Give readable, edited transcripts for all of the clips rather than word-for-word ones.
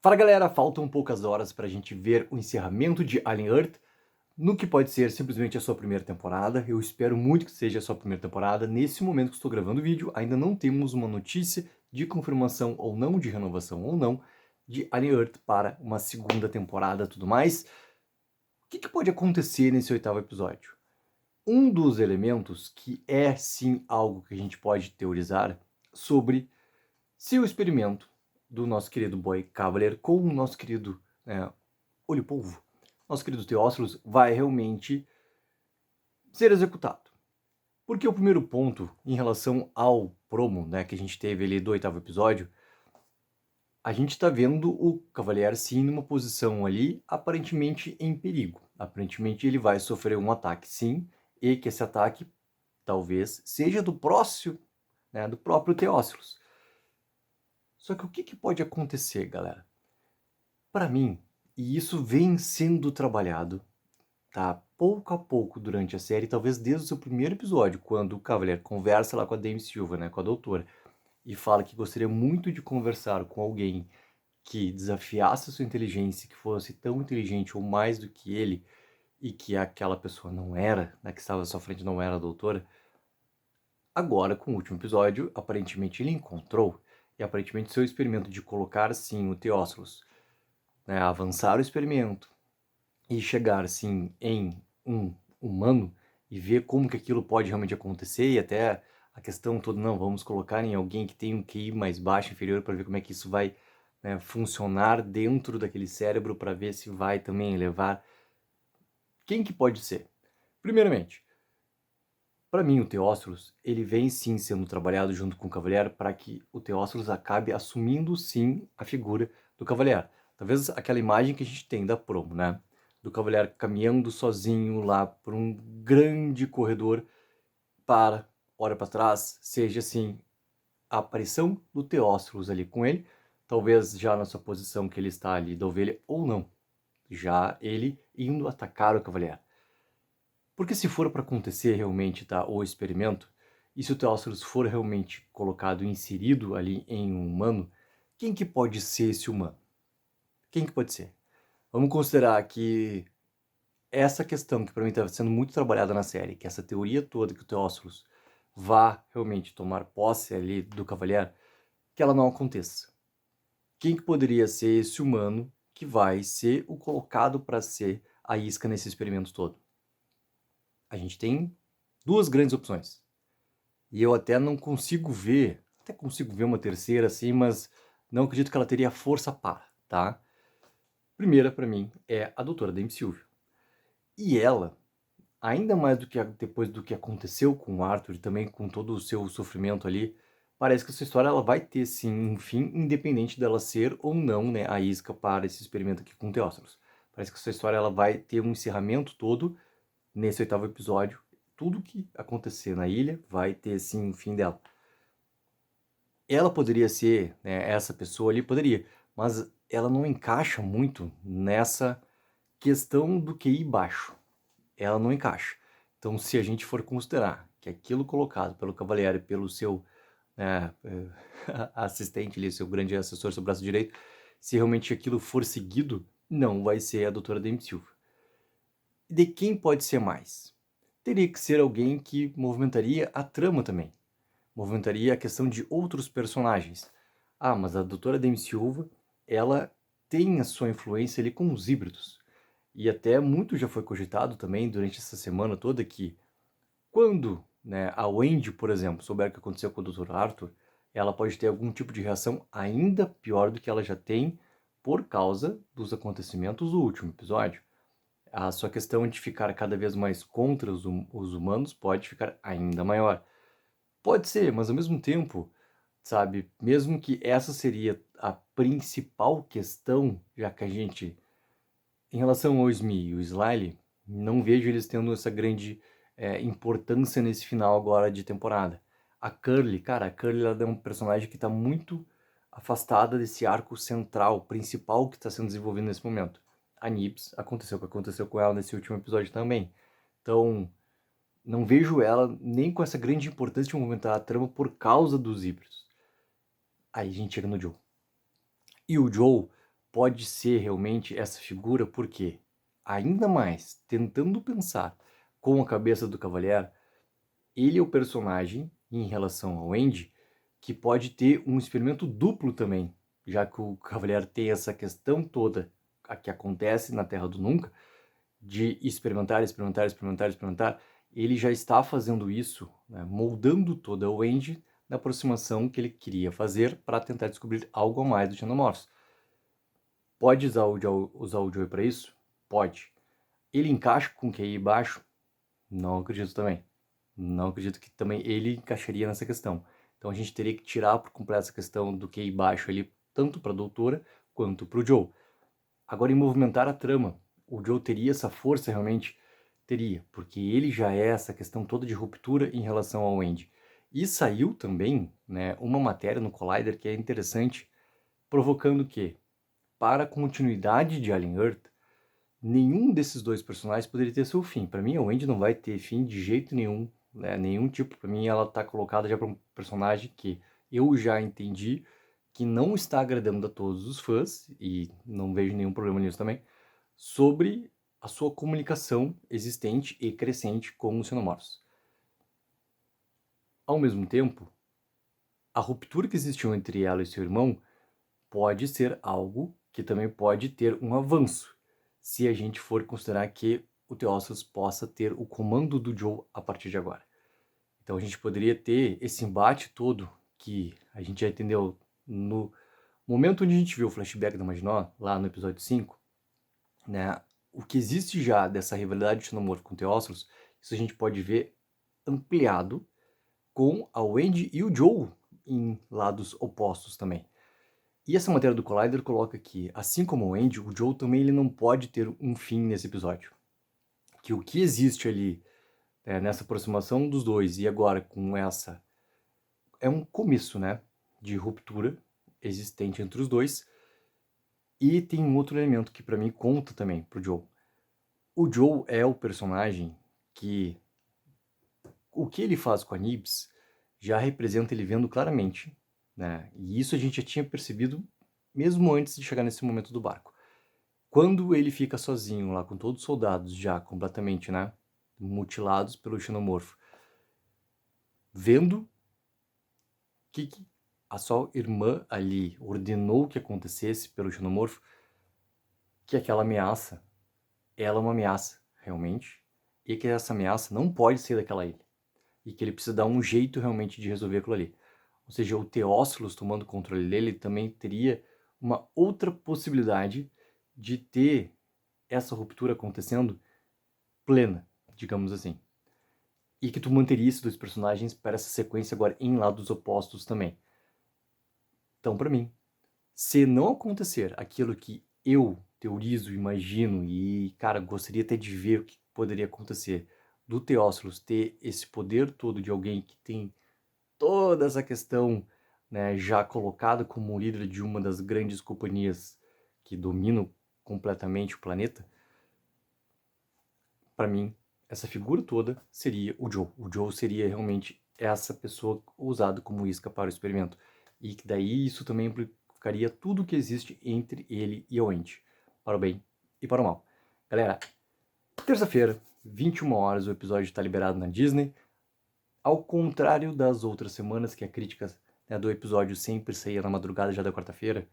Fala galera, faltam poucas horas para a gente ver o encerramento de Alien Earth, no que pode ser simplesmente a sua primeira temporada. Eu espero muito que seja a sua primeira temporada. Nesse momento que estou gravando o vídeo, ainda não temos uma notícia de confirmação ou não, de renovação ou não, de Alien Earth para uma segunda temporada e tudo mais. O que pode acontecer nesse oitavo episódio? Um dos elementos que é sim algo que a gente pode teorizar sobre se o experimento do nosso querido Boy Cavalier com o nosso querido Olho Polvo, nosso querido Teófilos, vai realmente ser executado. Porque o primeiro ponto, em relação ao promo, que a gente teve ali do oitavo episódio, a gente está vendo o Cavalier sim numa posição ali aparentemente em perigo. Aparentemente ele vai sofrer um ataque sim, e que esse ataque talvez seja do próximo, do próprio Teófilos. Só que o que pode acontecer, galera? Para mim, e isso vem sendo trabalhado, tá? Pouco a pouco durante a série, talvez desde o seu primeiro episódio, quando o Cavalier conversa lá com a Dame Silva, com a doutora, e fala que gostaria muito de conversar com alguém que desafiasse a sua inteligência, que fosse tão inteligente ou mais do que ele, e que aquela pessoa não era, que estava à sua frente não era a doutora. Agora, com o último episódio, aparentemente ele encontrou, e aparentemente seu experimento de colocar, sim, o Teófilos, avançar o experimento e chegar, assim, em um humano e ver como que aquilo pode realmente acontecer, e até a questão toda, não, vamos colocar em alguém que tem um QI mais baixo, inferior, para ver como é que isso vai funcionar dentro daquele cérebro, para ver se vai também elevar. Quem que pode ser? Primeiramente, para mim, o Teófilos, ele vem sim sendo trabalhado junto com o Cavalier para que o Teófilos acabe assumindo sim a figura do Cavalier. Talvez aquela imagem que a gente tem da promo, do Cavalier caminhando sozinho lá por um grande corredor, olha para trás, seja assim a aparição do Teófilos ali com ele, talvez já na sua posição que ele está ali da ovelha, ou não, já ele indo atacar o Cavalier. Porque se for para acontecer realmente, o experimento, e se o Teófilos for realmente colocado, inserido ali em um humano, quem que pode ser esse humano? Quem que pode ser? Vamos considerar que essa questão que para mim está sendo muito trabalhada na série, que essa teoria toda que o Teófilos vá realmente tomar posse ali do Cavalier, que ela não aconteça. Quem que poderia ser esse humano que vai ser o colocado para ser a isca nesse experimento todo? A gente tem duas grandes opções. E eu até não consigo ver, até consigo ver uma terceira assim, mas não acredito que ela teria força para, tá? Primeira, para mim, é a doutora Dame Silvio. E ela, ainda mais do que depois do que aconteceu com o Arthur e também com todo o seu sofrimento ali, parece que essa história ela vai ter sim um fim, independente dela ser ou não, a isca para esse experimento aqui com o Teófilos. Parece que essa história ela vai ter um encerramento todo nesse oitavo episódio. Tudo que acontecer na ilha vai ter sim um fim dela. Ela poderia ser, essa pessoa ali, poderia, mas ela não encaixa muito nessa questão do QI baixo. Ela não encaixa. Então, se a gente for considerar que aquilo colocado pelo Cavalieri, pelo seu assistente ali, seu grande assessor, seu braço direito, se realmente aquilo for seguido, não vai ser a doutora Dame Silva. De quem pode ser mais? Teria que ser alguém que movimentaria a trama também. Movimentaria a questão de outros personagens. Ah, mas a doutora Dame Silva, ela tem a sua influência ali com os híbridos. E até muito já foi cogitado também durante essa semana toda que quando a Wendy, por exemplo, souber o que aconteceu com o Dr. Arthur, ela pode ter algum tipo de reação ainda pior do que ela já tem por causa dos acontecimentos do último episódio. A sua questão de ficar cada vez mais contra os humanos pode ficar ainda maior. Pode ser, mas ao mesmo tempo, sabe, mesmo que essa seria a principal questão, já que a gente, em relação ao Smee e o Slyly, não vejo eles tendo essa grande importância nesse final agora de temporada. A Curly, cara, a Curly ela é um personagem que está muito afastada desse arco central, principal que está sendo desenvolvido nesse momento. A Nibs, aconteceu o que aconteceu com ela nesse último episódio também. Então, não vejo ela nem com essa grande importância de movimentar a trama por causa dos híbridos. Aí a gente chega no Joe. E o Joe pode ser realmente essa figura, porque ainda mais, tentando pensar com a cabeça do Cavalier, ele é o personagem, em relação ao Andy, que pode ter um experimento duplo também, já que o Cavalier tem essa questão toda a que acontece na Terra do Nunca, de experimentar, ele já está fazendo isso, né, moldando toda o Andy na aproximação que ele queria fazer para tentar descobrir algo a mais do Xenomorphs. Pode usar o Joey para isso? Pode. Ele encaixa com o QI baixo? Não acredito também. Não acredito que também ele encaixaria nessa questão. Então a gente teria que tirar por completo essa questão do QI baixo ali, tanto para a doutora quanto para o Joe. Agora, em movimentar a trama, o Joe teria essa força realmente? Teria, porque ele já é essa questão toda de ruptura em relação ao Andy. E saiu também, né, uma matéria no Collider que é interessante, provocando que, para a continuidade de Alien Earth, nenhum desses dois personagens poderia ter seu fim. Para mim, a Wendy não vai ter fim de jeito nenhum, né? Nenhum tipo. Para mim, ela tá colocada já para um personagem que eu já entendi que não está agradando a todos os fãs, e não vejo nenhum problema nisso também, sobre a sua comunicação existente e crescente com os Xenomorphs. Ao mesmo tempo, a ruptura que existiu entre ela e seu irmão pode ser algo que também pode ter um avanço, se a gente for considerar que o Theophilus possa ter o comando do Joe a partir de agora. Então a gente poderia ter esse embate todo que a gente já entendeu no momento onde a gente viu o flashback da Maginot, lá no episódio 5, né? O que existe já dessa rivalidade de Xenomorph com o Theophilus, isso a gente pode ver ampliado com a Wendy e o Joe em lados opostos também. E essa matéria do Collider coloca que, assim como o Andy, o Joe também ele não pode ter um fim nesse episódio. Que o que existe ali, nessa aproximação dos dois e agora com essa... é um começo, né, de ruptura existente entre os dois. E tem um outro elemento que para mim conta também pro Joe. O Joe é o personagem que... o que ele faz com a Nibs já representa ele vendo claramente, né? E isso a gente já tinha percebido mesmo antes de chegar nesse momento do barco. Quando ele fica sozinho lá com todos os soldados já completamente, né, mutilados pelo xenomorfo, vendo que a sua irmã ali ordenou que acontecesse pelo xenomorfo, que aquela ameaça, ela é uma ameaça realmente, e que essa ameaça não pode sair daquela ilha, e que ele precisa dar um jeito realmente de resolver aquilo ali. Ou seja, o Theophilus tomando controle dele também teria uma outra possibilidade de ter essa ruptura acontecendo plena, digamos assim. E que tu manteria esses dois personagens para essa sequência agora em lados opostos também. Então, para mim, se não acontecer aquilo que eu teorizo, imagino e, cara, gostaria até de ver o que poderia acontecer, do Theophilus ter esse poder todo de alguém que tem toda essa questão, né, já colocado como líder de uma das grandes companhias que dominam completamente o planeta, para mim, essa figura toda seria o Joe. O Joe seria realmente essa pessoa usada como isca para o experimento. E que daí isso também implicaria tudo que existe entre ele e o Andy, para o bem e para o mal. Galera, terça-feira, 21 horas, o episódio está liberado na Disney. Ao contrário das outras semanas, que a crítica, né, do episódio sempre saía na madrugada já da quarta-feira,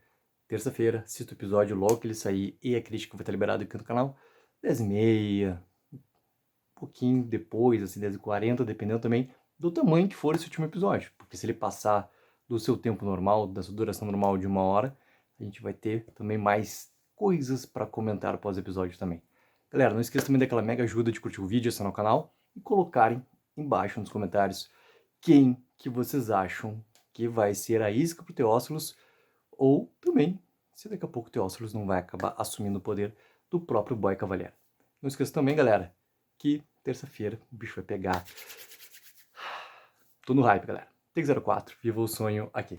terça-feira, assista o episódio logo que ele sair e a crítica vai estar liberada aqui no canal, 10h30, pouquinho depois, assim, 10h40, dependendo também do tamanho que for esse último episódio. Porque se ele passar do seu tempo normal, da sua duração normal de 1 hora, a gente vai ter também mais coisas para comentar após o episódio também. Galera, não esqueça também daquela mega ajuda de curtir o vídeo, assinar o canal e colocarem embaixo nos comentários quem que vocês acham que vai ser a isca pro Theophilus, ou também se daqui a pouco o Theophilus não vai acabar assumindo o poder do próprio Boy Cavalier. Não esqueça também, galera, que terça-feira o bicho vai pegar. Tô no hype, galera. Take 04, viva o sonho aqui.